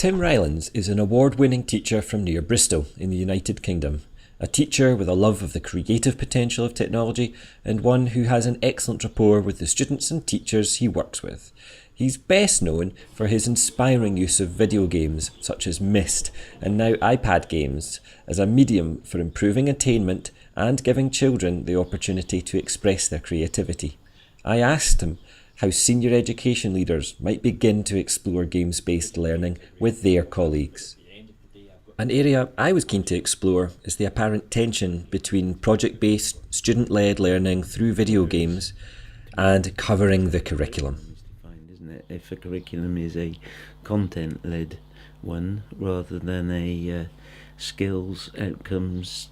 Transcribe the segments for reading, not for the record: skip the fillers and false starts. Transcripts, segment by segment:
Tim Rylands is an award-winning teacher from near Bristol in the United Kingdom, a teacher with a love of the creative potential of technology and one who has an excellent rapport with the students and teachers he works with. He's best known for his inspiring use of video games such as Myst and now iPad games as a medium for improving attainment and giving children the opportunity to express their creativity. I asked him how senior education leaders might begin to explore games-based learning with their colleagues. An area I was keen to explore is the apparent tension between project-based, student-led learning through video games and covering the curriculum. Isn't it? If a curriculum is a content-led one rather than a skills, outcomes,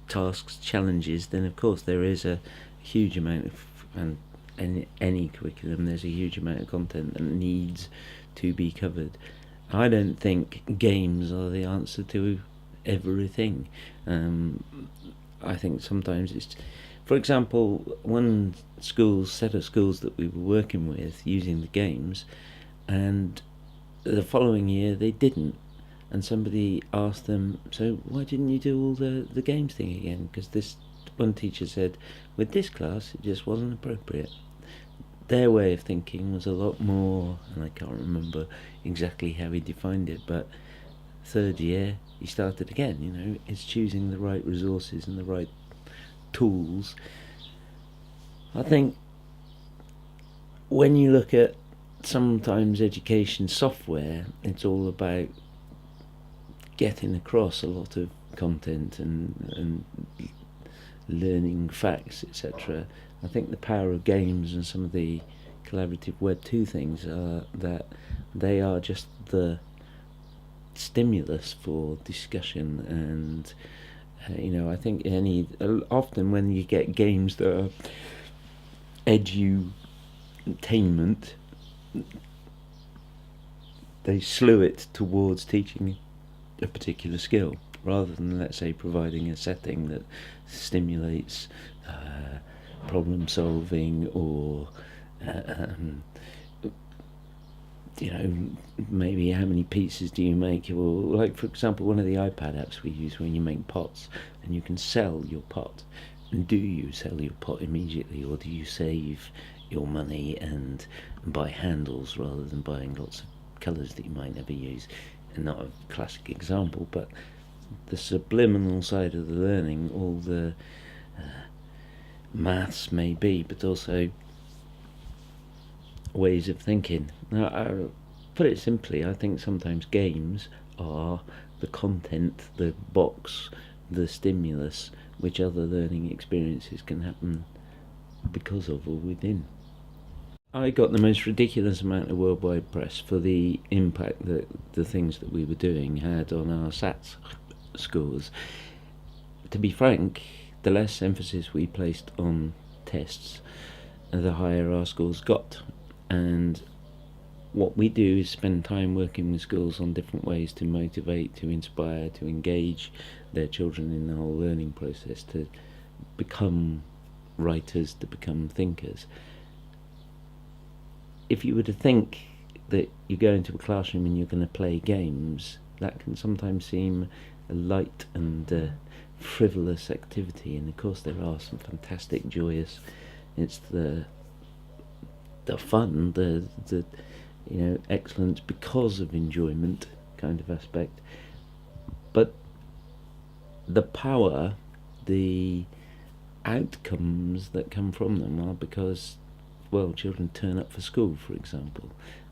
tasks, challenges, then of course there is a huge amount of, and in any curriculum there's a huge amount of content that needs to be covered. I don't think games are the answer to everything. I think sometimes it's, for example, one set of schools that we were working with using the games, and the following year they didn't, and somebody asked them, so why didn't you do all the games thing again? Because this one teacher said, with this class it just wasn't appropriate. Their way of thinking was a lot more, and I can't remember exactly how he defined it, but third year he started again. It's choosing the right resources and the right tools. I think when you look at sometimes education software, it's all about getting across a lot of content and learning facts, etc. I think the power of games and some of the collaborative Web 2 things are that they are just the stimulus for discussion, and I think often when you get games that are edutainment, they slew it towards teaching a particular skill rather than, let's say, providing a setting that stimulates problem solving or maybe how many pizzas do you make, or like for example one of the iPad apps we use when you make pots and you can sell your pot. And do you sell your pot immediately, or do you save your money and buy handles rather than buying lots of colours that you might never use? And not a classic example, but the subliminal side of the learning, all the maths may be, but also ways of thinking. Now, I put it simply, I think sometimes games are the content, the box, the stimulus, which other learning experiences can happen because of or within. I got the most ridiculous amount of worldwide press for the impact that the things that we were doing had on our SATs scores. To be frank, the less emphasis we placed on tests, the higher our scores got. And what we do is spend time working with schools on different ways to motivate, to inspire, to engage their children in the whole learning process, to become writers, to become thinkers. If you were to think that you go into a classroom and you're going to play games, that can sometimes seem a light and frivolous activity, and of course there are some fantastic joyous, it's the fun, the excellence because of enjoyment kind of aspect, but the power, the outcomes that come from them are because, well, children turn up for school, for example.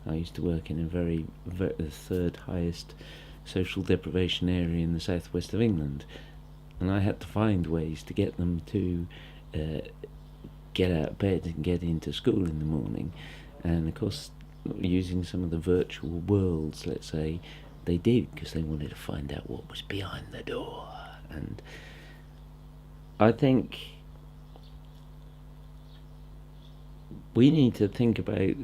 I used to work in the third highest social deprivation area in the southwest of England, and I had to find ways to get them to get out of bed and get into school in the morning. And of course, using some of the virtual worlds, let's say, they did, because they wanted to find out what was behind the door. And I think we need to think about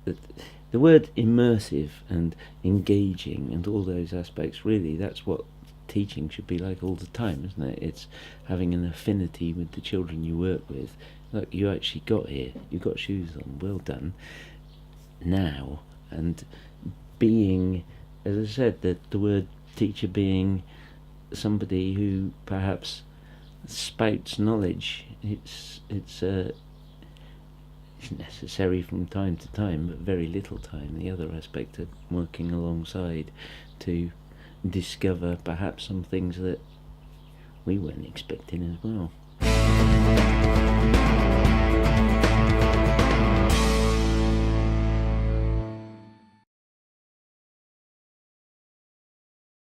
the word immersive and engaging and all those aspects. Really, that's what teaching should be like all the time, isn't it? It's having an affinity with the children you work with. Look, you actually got here, you got shoes on, well done. Now, and being, as I said, the word teacher being somebody who perhaps spouts knowledge. It's necessary from time to time, but very little time. The other aspect of working alongside to discover perhaps some things that we weren't expecting as well.